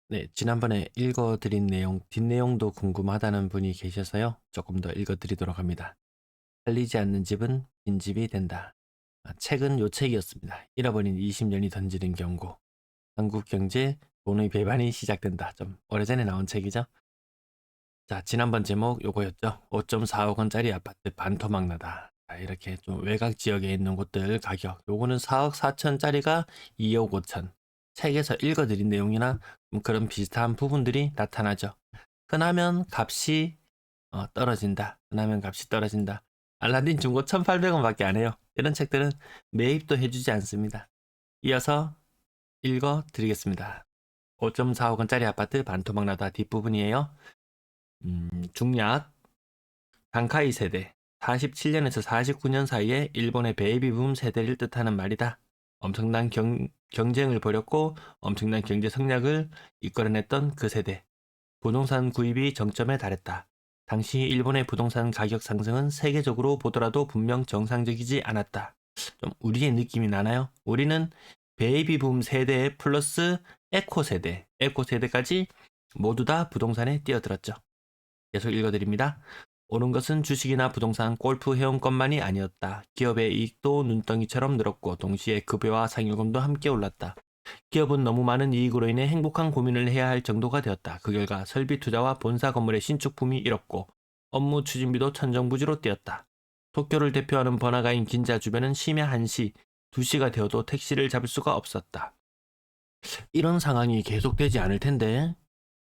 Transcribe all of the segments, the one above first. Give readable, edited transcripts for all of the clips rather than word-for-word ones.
네, 지난번에 읽어드린 내용, 뒷내용도 궁금하다는 분이 계셔서요. 조금 더 읽어드리도록 합니다. 팔리지 않는 집은 빈집이 된다. 책은 요 책이었습니다. 잃어버린 20년이 던지는 경고. 한국 경제 돈의 배반이 시작된다. 좀 오래전에 나온 책이죠. 자, 지난번 제목 요거였죠. 5.4억 원짜리 아파트 반토막 나다. 자, 이렇게 좀 외곽 지역에 있는 곳들 가격. 요거는 4억 4천짜리가 2억 5천. 책에서 읽어드린 내용이나 좀 그런 비슷한 부분들이 나타나죠. 흔하면 값이 떨어진다. 흔하면 값이 떨어진다. 알라딘 중고 1,800원밖에 안 해요. 이런 책들은 매입도 해주지 않습니다. 이어서 읽어드리겠습니다. 5.4억 원짜리 아파트 반토막 나다 뒷부분이에요. 중약 단카이 세대 47년에서 49년 사이에 일본의 베이비붐 세대를 뜻하는 말이다. 엄청난 경쟁을 벌였고 엄청난 경제 성장을 이끌어냈던 그 세대. 부동산 구입이 정점에 달했다. 당시 일본의 부동산 가격 상승은 세계적으로 보더라도 분명 정상적이지 않았다. 좀 우리의 느낌이 나나요? 우리는 베이비붐 세대 플러스 에코 세대까지 모두 다 부동산에 뛰어들었죠. 계속 읽어드립니다. 오른 것은 주식이나 부동산, 골프 회원권만이 아니었다. 기업의 이익도 눈덩이처럼 늘었고 동시에 급여와 상여금도 함께 올랐다. 기업은 너무 많은 이익으로 인해 행복한 고민을 해야 할 정도가 되었다. 그 결과 설비 투자와 본사 건물의 신축 붐이 일었고 업무 추진비도 천정부지로 뛰었다. 도쿄를 대표하는 번화가인 긴자 주변은 심야 1시, 2시가 되어도 택시를 잡을 수가 없었다. 이런 상황이 계속되지 않을 텐데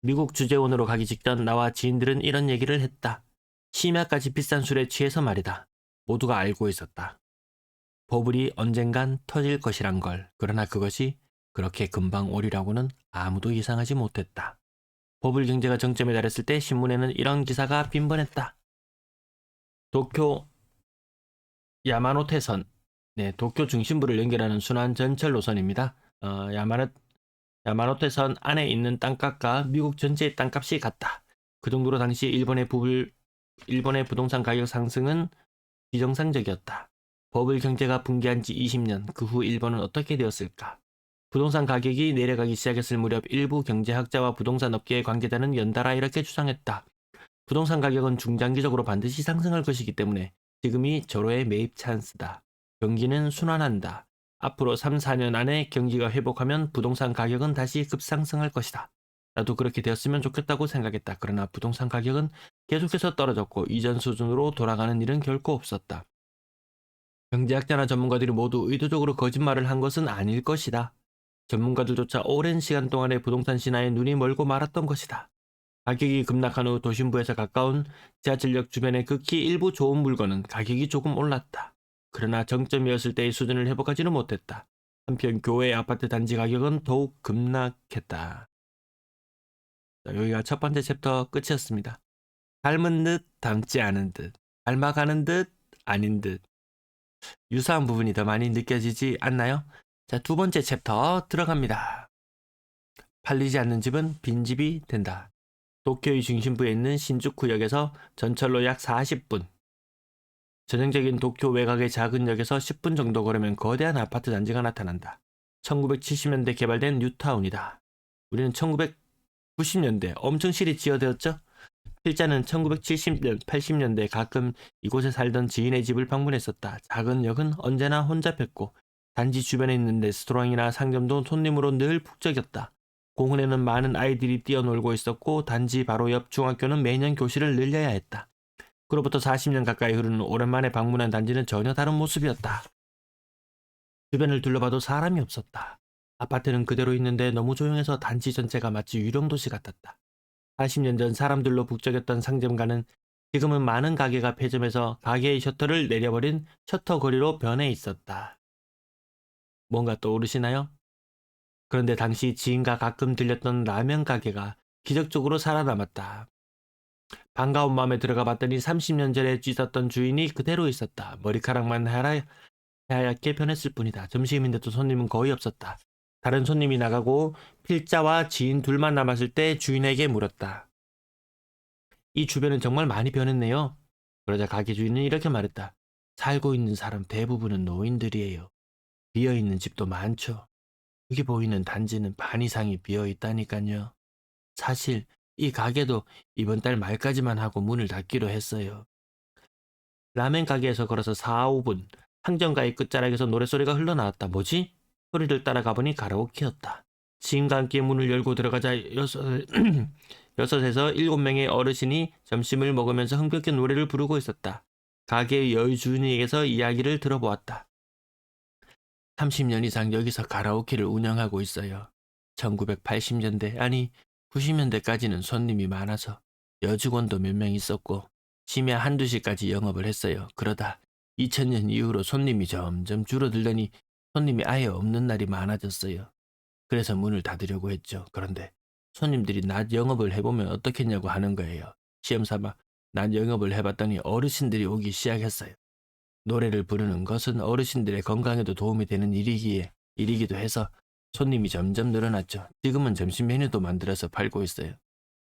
미국 주재원으로 가기 직전 나와 지인들은 이런 얘기를 했다. 심야까지 비싼 술에 취해서 말이다. 모두가 알고 있었다. 버블이 언젠간 터질 것이란 걸. 그러나 그것이 그렇게 금방 오리라고는 아무도 예상하지 못했다. 버블 경제가 정점에 달했을 때 신문에는 이런 기사가 빈번했다. 도쿄 야마노테선, 네, 도쿄 중심부를 연결하는 순환 전철 노선입니다. 야마노테선 안에 있는 땅값과 미국 전체의 땅값이 같다. 그 정도로 당시 일본의 부동산 가격 상승은 비정상적이었다. 버블 경제가 붕괴한 지 20년, 그 후 일본은 어떻게 되었을까? 부동산 가격이 내려가기 시작했을 무렵 일부 경제학자와 부동산 업계의 관계자는 연달아 이렇게 주장했다. 부동산 가격은 중장기적으로 반드시 상승할 것이기 때문에 지금이 절호의 매입 찬스다. 경기는 순환한다. 앞으로 3, 4년 안에 경기가 회복하면 부동산 가격은 다시 급상승할 것이다. 나도 그렇게 되었으면 좋겠다고 생각했다. 그러나 부동산 가격은 계속해서 떨어졌고 이전 수준으로 돌아가는 일은 결코 없었다. 경제학자나 전문가들이 모두 의도적으로 거짓말을 한 것은 아닐 것이다. 전문가들조차 오랜 시간 동안의 부동산 신화에 눈이 멀고 말았던 것이다. 가격이 급락한 후 도심부에서 가까운 지하철역 주변의 극히 일부 좋은 물건은 가격이 조금 올랐다. 그러나 정점이었을 때의 수준을 회복하지는 못했다. 한편 교외 아파트 단지 가격은 더욱 급락했다. 자, 여기가 첫 번째 챕터 끝이었습니다. 닮은 듯 닮지 않은 듯, 닮아가는 듯 아닌 듯 유사한 부분이 더 많이 느껴지지 않나요? 자, 두 번째 챕터 들어갑니다. 팔리지 않는 집은 빈집이 된다. 도쿄의 중심부에 있는 신주쿠역에서 전철로 약 40분. 전형적인 도쿄 외곽의 작은 역에서 10분 정도 걸으면 거대한 아파트 단지가 나타난다. 1970년대 개발된 뉴타운이다. 우리는 1990년대 엄청 실이 지어되었죠? 필자는 1970년, 80년대 가끔 이곳에 살던 지인의 집을 방문했었다. 작은 역은 언제나 혼잡했고 단지 주변에 있는 레스토랑이나 상점도 손님으로 늘 북적였다. 공원에는 많은 아이들이 뛰어놀고 있었고 단지 바로 옆 중학교는 매년 교실을 늘려야 했다. 그로부터 40년 가까이 흐르는 오랜만에 방문한 단지는 전혀 다른 모습이었다. 주변을 둘러봐도 사람이 없었다. 아파트는 그대로 있는데 너무 조용해서 단지 전체가 마치 유령도시 같았다. 40년 전 사람들로 북적였던 상점가는 지금은 많은 가게가 폐점해서 가게의 셔터를 내려버린 셔터 거리로 변해 있었다. 뭔가 떠오르시나요? 그런데 당시 지인과 가끔 들렸던 라면 가게가 기적적으로 살아남았다. 반가운 마음에 들어가 봤더니 30년 전에 쥐었던 주인이 그대로 있었다. 머리카락만 하얗게 변했을 뿐이다. 점심인데도 손님은 거의 없었다. 다른 손님이 나가고 필자와 지인 둘만 남았을 때 주인에게 물었다. 이 주변은 정말 많이 변했네요. 그러자 가게 주인은 이렇게 말했다. 살고 있는 사람 대부분은 노인들이에요. 비어있는 집도 많죠. 여기 보이는 단지는 반 이상이 비어 있다니까요. 사실 이 가게도 이번 달 말까지만 하고 문을 닫기로 했어요. 라멘 가게에서 걸어서 4, 5분. 상점가의 끝자락에서 노랫소리가 흘러나왔다. 뭐지? 소리를 따라가 보니 가라오케였다. 지인과 함께 문을 열고 들어가자 여섯에서 7명의 어르신이 점심을 먹으면서 흥겹게 노래를 부르고 있었다. 가게의 여주인에게서 이야기를 들어보았다. 30년 이상 여기서 가라오케를 운영하고 있어요. 1980년대, 아니 90년대까지는 손님이 많아서 여직원도 몇 명 있었고 심야 1~2시까지 영업을 했어요. 그러다 2000년 이후로 손님이 점점 줄어들더니 손님이 아예 없는 날이 많아졌어요. 그래서 문을 닫으려고 했죠. 그런데 손님들이 낮 영업을 해보면 어떻겠냐고 하는 거예요. 시험삼아 낮 영업을 해봤더니 어르신들이 오기 시작했어요. 노래를 부르는 것은 어르신들의 건강에도 도움이 되는 일이기도 해서 손님이 점점 늘어났죠. 지금은 점심 메뉴도 만들어서 팔고 있어요.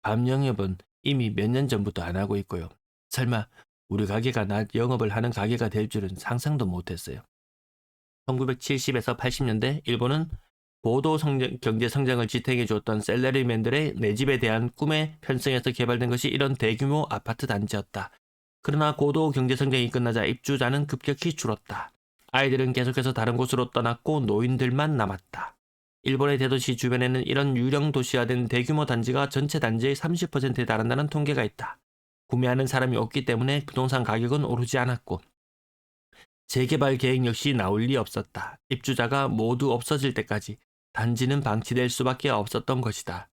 밤 영업은 이미 몇 년 전부터 안 하고 있고요. 설마 우리 가게가 낮 영업을 하는 가게가 될 줄은 상상도 못했어요. 1970에서 80년대 일본은 고도 경제 성장을 지탱해 주었던 셀러리맨들의 내 집에 대한 꿈에 편승해서 개발된 것이 이런 대규모 아파트 단지였다. 그러나 고도 경제 성장이 끝나자 입주자는 급격히 줄었다. 아이들은 계속해서 다른 곳으로 떠났고 노인들만 남았다. 일본의 대도시 주변에는 이런 유령 도시화된 대규모 단지가 전체 단지의 30%에 달한다는 통계가 있다. 구매하는 사람이 없기 때문에 부동산 가격은 오르지 않았고 재개발 계획 역시 나올 리 없었다. 입주자가 모두 없어질 때까지 단지는 방치될 수밖에 없었던 것이다.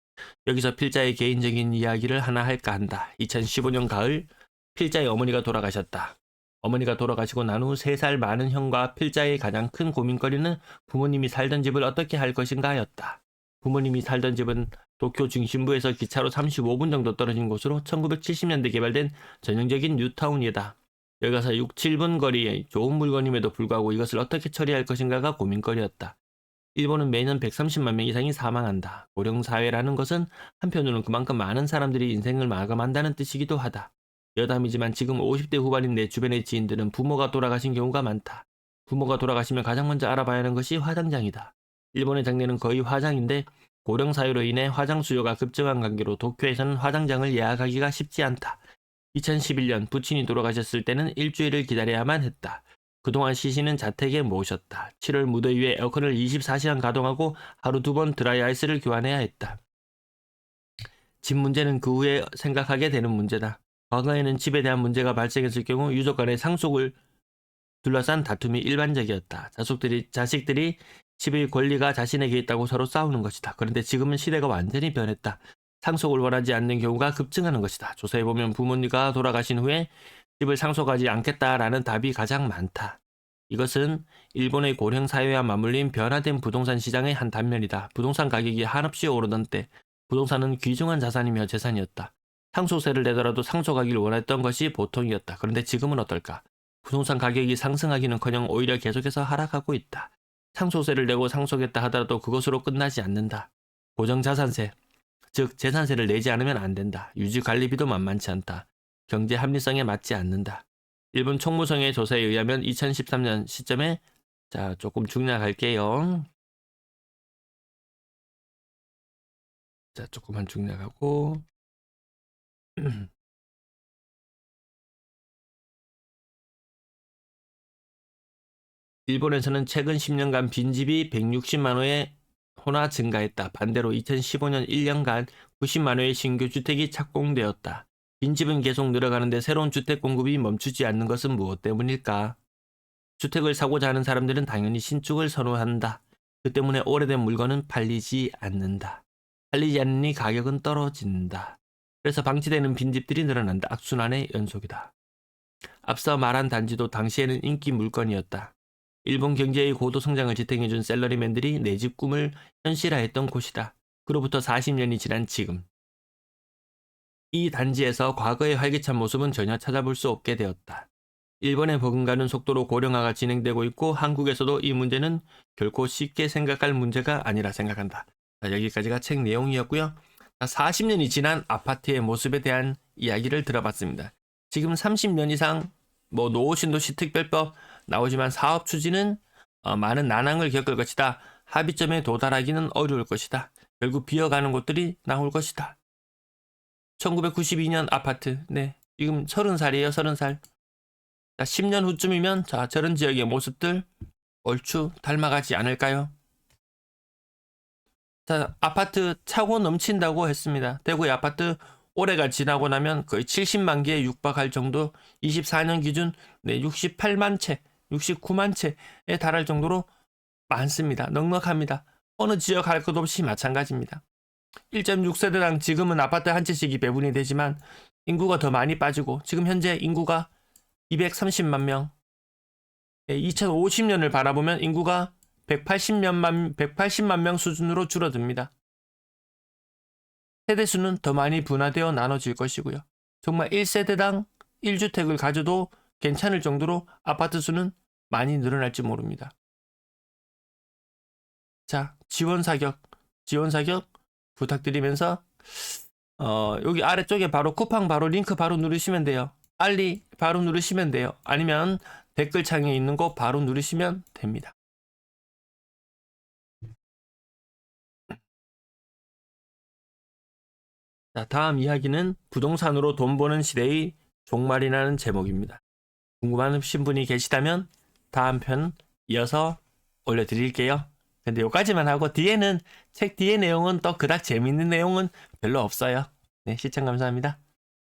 여기서 필자의 개인적인 이야기를 하나 할까 한다. 2015년 가을 필자의 어머니가 돌아가셨다. 어머니가 돌아가시고 난 후 3살 많은 형과 필자의 가장 큰 고민거리는 부모님이 살던 집을 어떻게 할 것인가 였다. 부모님이 살던 집은 도쿄 중심부에서 기차로 35분 정도 떨어진 곳으로 1970년대 개발된 전형적인 뉴타운이다. 여기 가서 6, 7분 거리에 좋은 물건임에도 불구하고 이것을 어떻게 처리할 것인가가 고민거리였다. 일본은 매년 130만 명 이상이 사망한다. 고령사회라는 것은 한편으로는 그만큼 많은 사람들이 인생을 마감한다는 뜻이기도 하다. 여담이지만 지금 50대 후반인 내 주변의 지인들은 부모가 돌아가신 경우가 많다. 부모가 돌아가시면 가장 먼저 알아봐야 하는 것이 화장장이다. 일본의 장례는 거의 화장인데 고령사회로 인해 화장 수요가 급증한 관계로 도쿄에서는 화장장을 예약하기가 쉽지 않다. 2011년 부친이 돌아가셨을 때는 일주일을 기다려야만 했다. 그동안 시신은 자택에 모셨다. 7월 무더위에 에어컨을 24시간 가동하고 하루 2번 드라이아이스를 교환해야 했다. 집 문제는 그 후에 생각하게 되는 문제다. 과거에는 집에 대한 문제가 발생했을 경우 유족 간의 상속을 둘러싼 다툼이 일반적이었다. 자식들이 집의 권리가 자신에게 있다고 서로 싸우는 것이다. 그런데 지금은 시대가 완전히 변했다. 상속을 원하지 않는 경우가 급증하는 것이다. 조사해보면 부모님과 돌아가신 후에 집을 상속하지 않겠다라는 답이 가장 많다. 이것은 일본의 고령사회와 맞물린 변화된 부동산 시장의 한 단면이다. 부동산 가격이 한없이 오르던 때 부동산은 귀중한 자산이며 재산이었다. 상속세를 내더라도 상속하기를 원했던 것이 보통이었다. 그런데 지금은 어떨까? 부동산 가격이 상승하기는커녕 오히려 계속해서 하락하고 있다. 상속세를 내고 상속했다 하더라도 그것으로 끝나지 않는다. 고정자산세, 즉 재산세를 내지 않으면 안 된다. 유지관리비도 만만치 않다. 경제 합리성에 맞지 않는다. 일본 총무성의 조사에 의하면 2013년 시점에 조금 중략할게요. 조금만 중략하고 일본에서는 최근 10년간 빈집이 160만 호의 호나 증가했다. 반대로 2015년 1년간 90만 호의 신규 주택이 착공되었다. 빈집은 계속 늘어가는데 새로운 주택 공급이 멈추지 않는 것은 무엇 때문일까? 주택을 사고자 하는 사람들은 당연히 신축을 선호한다. 그 때문에 오래된 물건은 팔리지 않는다. 팔리지 않으니 가격은 떨어진다. 그래서 방치되는 빈집들이 늘어난다. 악순환의 연속이다. 앞서 말한 단지도 당시에는 인기 물건이었다. 일본 경제의 고도 성장을 지탱해준 셀러리맨들이 내 집 꿈을 현실화했던 곳이다. 그로부터 40년이 지난 지금. 이 단지에서 과거의 활기찬 모습은 전혀 찾아볼 수 없게 되었다. 일본의 버금가는 속도로 고령화가 진행되고 있고 한국에서도 이 문제는 결코 쉽게 생각할 문제가 아니라 생각한다. 여기까지가 책 내용이었고요. 40년이 지난 아파트의 모습에 대한 이야기를 들어봤습니다. 지금 30년 이상 노후 신도시 특별법 나오지만 사업 추진은 많은 난항을 겪을 것이다. 합의점에 도달하기는 어려울 것이다. 결국 비어가는 곳들이 나올 것이다. 1992년 아파트. 네. 지금 30살이에요, 30살. 자, 10년 후쯤이면 자, 저런 지역의 모습들 얼추 닮아가지 않을까요? 자, 아파트 차고 넘친다고 했습니다. 대구의 아파트 올해가 지나고 나면 거의 70만 개에 육박할 정도, 24년 기준 네, 68만 채, 69만 채에 달할 정도로 많습니다. 넉넉합니다. 어느 지역 할 것 없이 마찬가지입니다. 1.6세대당 지금은 아파트 한 채씩이 배분이 되지만 인구가 더 많이 빠지고 지금 현재 인구가 230만 명, 2050년을 바라보면 인구가 180만 명 수준으로 줄어듭니다. 세대수는 더 많이 분화되어 나눠질 것이고요. 정말 1세대당 1주택을 가져도 괜찮을 정도로 아파트 수는 많이 늘어날지 모릅니다. 자, 지원 사격 부탁드리면서 여기 아래쪽에 바로 쿠팡 바로 링크 바로 누르시면 돼요. 알리 바로 누르시면 돼요. 아니면 댓글창에 있는 거 바로 누르시면 됩니다. 자, 다음 이야기는 부동산으로 돈 버는 시대의 종말이라는 제목입니다. 궁금하신 분이 계시다면 다음 편 이어서 올려드릴게요. 근데 여기까지만 하고 뒤에는 책 뒤에 내용은 또 그닥 재밌는 내용은 별로 없어요. 네, 시청 감사합니다.